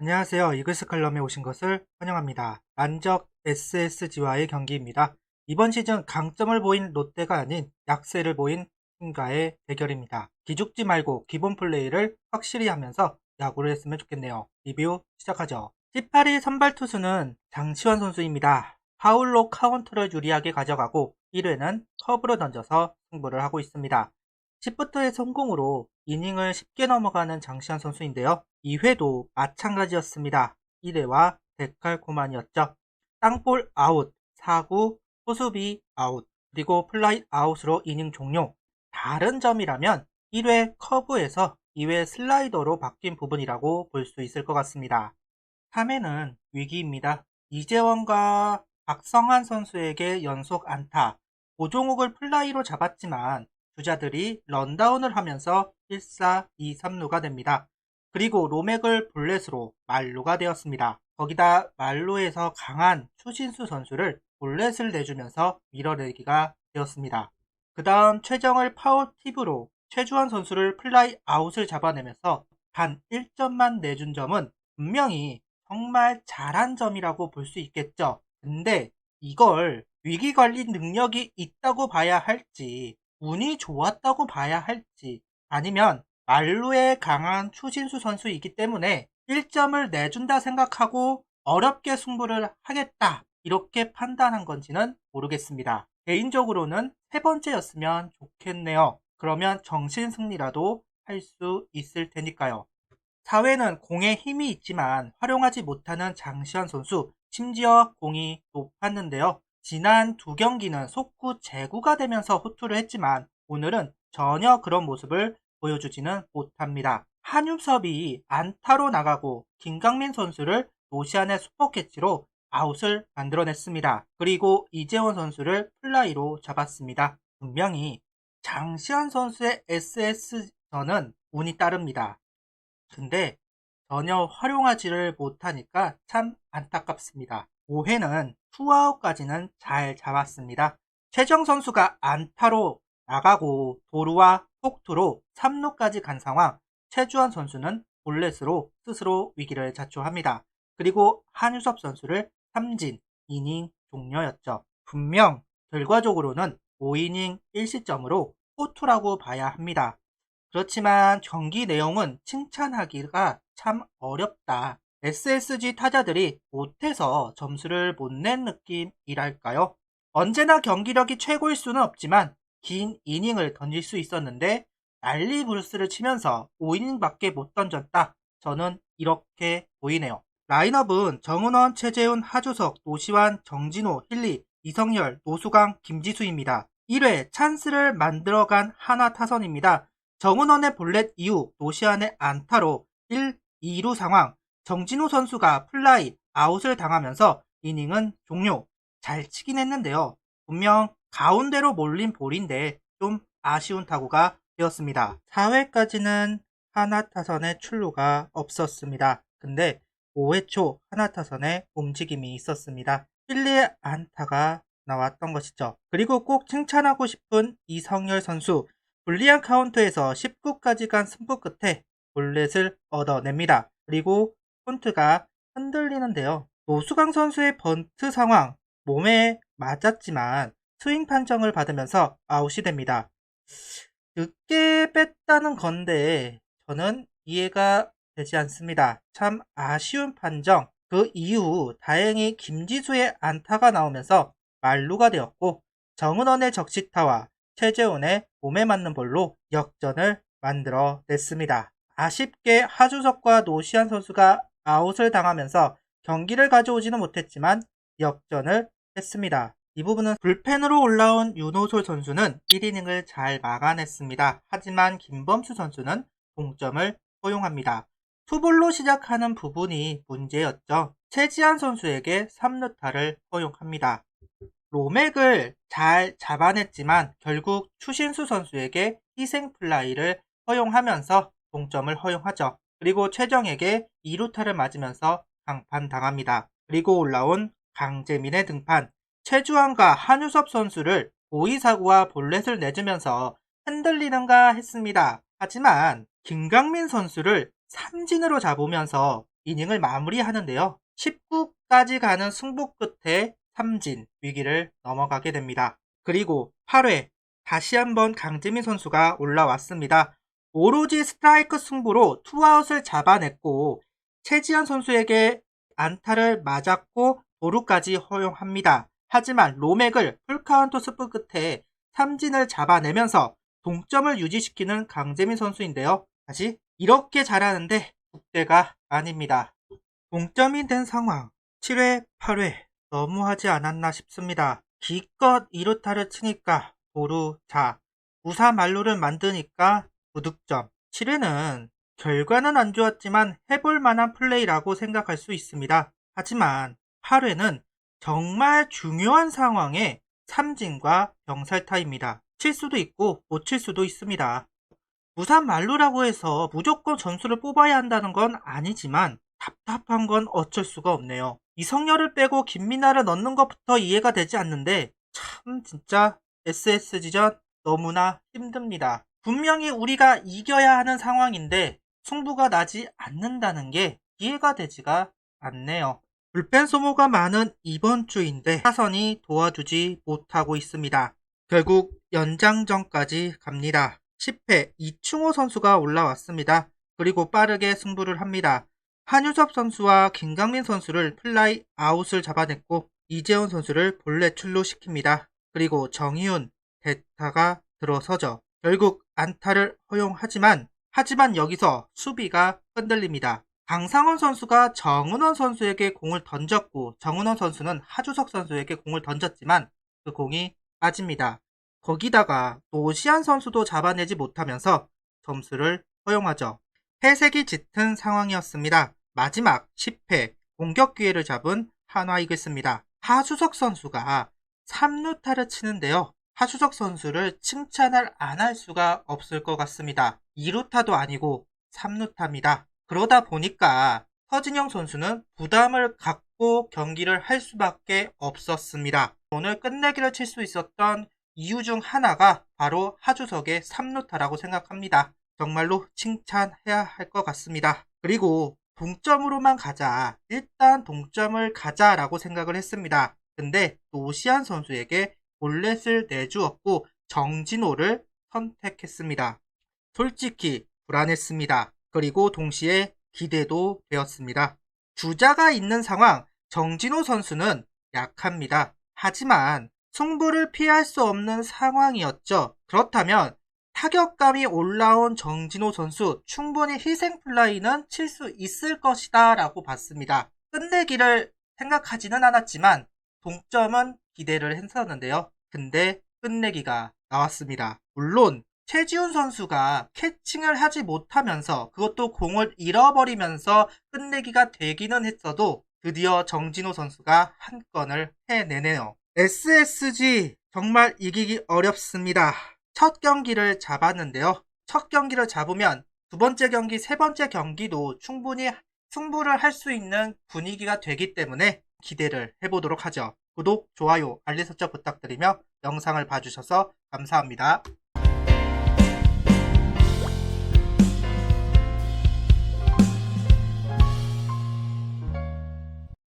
안녕하세요. 이글스칼럼에 오신 것을 환영합니다. 만적 SSG와의 경기입니다. 이번 시즌 강점을 보인 롯데가 아닌 약세를 보인 팀과의 대결입니다. 기죽지 말고 기본 플레이를 확실히 하면서 야구를 했으면 좋겠네요. 리뷰 시작하죠. 18위 선발 투수는 장시환 선수입니다. 파울로 카운트를 유리하게 가져가고 1회는 커브로 던져서 승부를 하고 있습니다. 10부터의 성공으로 이닝을 쉽게 넘어가는 장시환 선수인데요. 2회도 마찬가지였습니다. 1회와 데칼코만이었죠. 땅볼 아웃, 4구 호수비 아웃, 그리고 플라이 아웃으로 이닝 종료. 다른 점이라면 1회 커브에서 2회 슬라이더로 바뀐 부분이라고 볼 수 있을 것 같습니다. 3회는 위기입니다. 이재원과 박성환 선수에게 연속 안타, 고종욱을 플라이로 잡았지만 주자들이 런다운을 하면서 1사 2삼루가 됩니다. 그리고 로맥을 볼넷으로 만루가 되었습니다. 거기다 만루에서 강한 추신수 선수를 볼넷을 내주면서 밀어내기가 되었습니다. 그 다음 최정을 파워 팁으로 최주환 선수를 플라이 아웃을 잡아내면서 단 1점만 내준 점은 분명히 정말 잘한 점이라고 볼 수 있겠죠. 근데 이걸 위기관리 능력이 있다고 봐야 할지, 운이 좋았다고 봐야 할지, 아니면 말루에 강한 추신수 선수이기 때문에 1점을 내준다 생각하고 어렵게 승부를 하겠다, 이렇게 판단한 건지는 모르겠습니다. 개인적으로는 세 번째였으면 좋겠네요. 그러면 정신승리라도 할 수 있을 테니까요. 4회는 공에 힘이 있지만 활용하지 못하는 장시환 선수, 심지어 공이 높았는데요. 지난 두 경기는 속구 제구가 되면서 호투를 했지만 오늘은 전혀 그런 모습을 보여주지는 못합니다. 한유섭이 안타로 나가고 김강민 선수를 노시안의 슈퍼캐치로 아웃을 만들어냈습니다. 그리고 이재원 선수를 플라이로 잡았습니다. 분명히 장시환 선수의 SS전은 운이 따릅니다. 근데 전혀 활용하지를 못하니까 참 안타깝습니다. 5회는 투아웃까지는 잘 잡았습니다. 최정 선수가 안타로 나가고 도루와 폭투로 3루까지 간 상황, 최주환 선수는 볼넷으로 스스로 위기를 자초합니다. 그리고 한유섭 선수를 삼진, 이닝 종료였죠. 분명 결과적으로는 5이닝 1시점으로 호투라고 봐야 합니다. 그렇지만 경기 내용은 칭찬하기가 참 어렵다. SSG 타자들이 못해서 점수를 못 낸 느낌이랄까요? 언제나 경기력이 최고일 수는 없지만 긴 이닝을 던질 수 있었는데 난리 부르스를 치면서 5이닝밖에 못 던졌다. 저는 이렇게 보이네요. 라인업은 정은원, 최재훈, 하주석, 노시환, 정진호, 힐리, 이성열, 노수강, 김지수입니다. 1회 찬스를 만들어간 하나 타선입니다. 정은원의 볼넷 이후 노시안의 안타로 1, 2루 상황, 정진우 선수가 플라이 아웃을 당하면서 이닝은 종료. 잘 치긴 했는데요. 분명 가운데로 몰린 볼인데 좀 아쉬운 타구가 되었습니다. 4회까지는 하나 타선의 출루가 없었습니다. 근데 5회 초 하나 타선의 움직임이 있었습니다. 1, 2의 안타가 나왔던 것이죠. 그리고 꼭 칭찬하고 싶은 이성열 선수, 불리한 카운트에서 19까지 간 승부 끝에 볼넷을 얻어냅니다. 그리고 폰트가 흔들리는데요. 노수강 선수의 번트 상황, 몸에 맞았지만 스윙 판정을 받으면서 아웃이 됩니다. 늦게 뺐다는 건데 저는 이해가 되지 않습니다. 참 아쉬운 판정. 그 이후 다행히 김지수의 안타가 나오면서 만루가 되었고 정은원의 적시타와 최재훈의 몸에 맞는 볼로 역전을 만들어냈습니다. 아쉽게 하주석과 노시안 선수가 아웃을 당하면서 경기를 가져오지는 못했지만 역전을 했습니다. 이 부분은 불펜으로 올라온 윤호솔 선수는 1이닝을 잘 막아냈습니다. 하지만 김범수 선수는 동점을 허용합니다. 투볼로 시작하는 부분이 문제였죠. 최지한 선수에게 3루타를 허용합니다. 로맥을 잘 잡아냈지만 결국 추신수 선수에게 희생 플라이를 허용하면서 동점을 허용하죠. 그리고 최정에게 2루타를 맞으면서 강판당합니다. 그리고 올라온 강재민의 등판, 최주환과 한유섭 선수를 고의사구와 볼넷을 내주면서 흔들리는가 했습니다. 하지만 김강민 선수를 삼진으로 잡으면서 이닝을 마무리하는데요. 19까지 가는 승부 끝에 삼진 위기를 넘어가게 됩니다. 그리고 8회 다시 한번 강재민 선수가 올라왔습니다. 오로지 스트라이크 승부로 투아웃을 잡아냈고 최지현 선수에게 안타를 맞았고 도루까지 허용합니다. 하지만 로맥을 풀카운트 스프 끝에 삼진을 잡아내면서 동점을 유지시키는 강재민 선수인데요. 다시 이렇게 잘하는데 국대가 아닙니다. 동점이 된 상황 7회, 8회 너무하지 않았나 싶습니다. 기껏 2루타를 치니까 도루, 무사 만루를 만드니까 무득점. 7회는 결과는 안 좋았지만 해볼 만한 플레이라고 생각할 수 있습니다. 하지만 8회는 정말 중요한 상황에 삼진과 병살타입니다. 칠 수도 있고 못 칠 수도 있습니다. 무산 만루라고 해서 무조건 점수를 뽑아야 한다는 건 아니지만 답답한 건 어쩔 수가 없네요. 이성열을 빼고 김민아를 넣는 것부터 이해가 되지 않는데 참 진짜 SSG전 너무나 힘듭니다. 분명히 우리가 이겨야 하는 상황인데 승부가 나지 않는다는 게 이해가 되지가 않네요. 불펜 소모가 많은 이번 주인데 타선이 도와주지 못하고 있습니다. 결국 연장전까지 갑니다. 10회 이충호 선수가 올라왔습니다. 그리고 빠르게 승부를 합니다. 한유섭 선수와 김강민 선수를 플라이 아웃을 잡아냈고 이재훈 선수를 본래 출루시킵니다. 그리고 정희훈, 대타가 들어서죠. 결국 안타를 허용하지만 여기서 수비가 흔들립니다. 강상원 선수가 정은원 선수에게 공을 던졌고 정은원 선수는 하주석 선수에게 공을 던졌지만 그 공이 빠집니다. 거기다가 노시안 선수도 잡아내지 못하면서 점수를 허용하죠. 회색이 짙은 상황이었습니다. 마지막 10회 공격 기회를 잡은 한화 이글스입니다. 하주석 선수가 3루타를 치는데요. 하주석 선수를 칭찬을 안 할 수가 없을 것 같습니다. 2루타도 아니고 3루타입니다. 그러다 보니까 서진영 선수는 부담을 갖고 경기를 할 수밖에 없었습니다. 오늘 끝내기를 칠 수 있었던 이유 중 하나가 바로 하주석의 3루타라고 생각합니다. 정말로 칭찬해야 할 것 같습니다. 그리고 동점으로만 가자. 일단 동점을 가자라고 생각을 했습니다. 근데 노시안 선수에게 볼넷을 내주었고 정진호를 선택했습니다. 솔직히 불안했습니다. 그리고 동시에 기대도 되었습니다. 주자가 있는 상황 정진호 선수는 약합니다. 하지만 승부를 피할 수 없는 상황이었죠. 그렇다면 타격감이 올라온 정진호 선수 충분히 희생 플라이는 칠 수 있을 것이다 라고 봤습니다. 끝내기를 생각하지는 않았지만 동점은 기대를 했었는데요. 근데 끝내기가 나왔습니다. 물론 최지훈 선수가 캐칭을 하지 못하면서 그것도 공을 잃어버리면서 끝내기가 되기는 했어도 드디어 정진호 선수가 한 건을 해내네요. SSG 정말 이기기 어렵습니다. 첫 경기를 잡았는데요. 첫 경기를 잡으면 두 번째 경기, 세 번째 경기도 충분히 승부를 할 수 있는 분위기가 되기 때문에 기대를 해보도록 하죠. 구독, 좋아요, 알림 설정 부탁드리며 영상을 봐주셔서 감사합니다.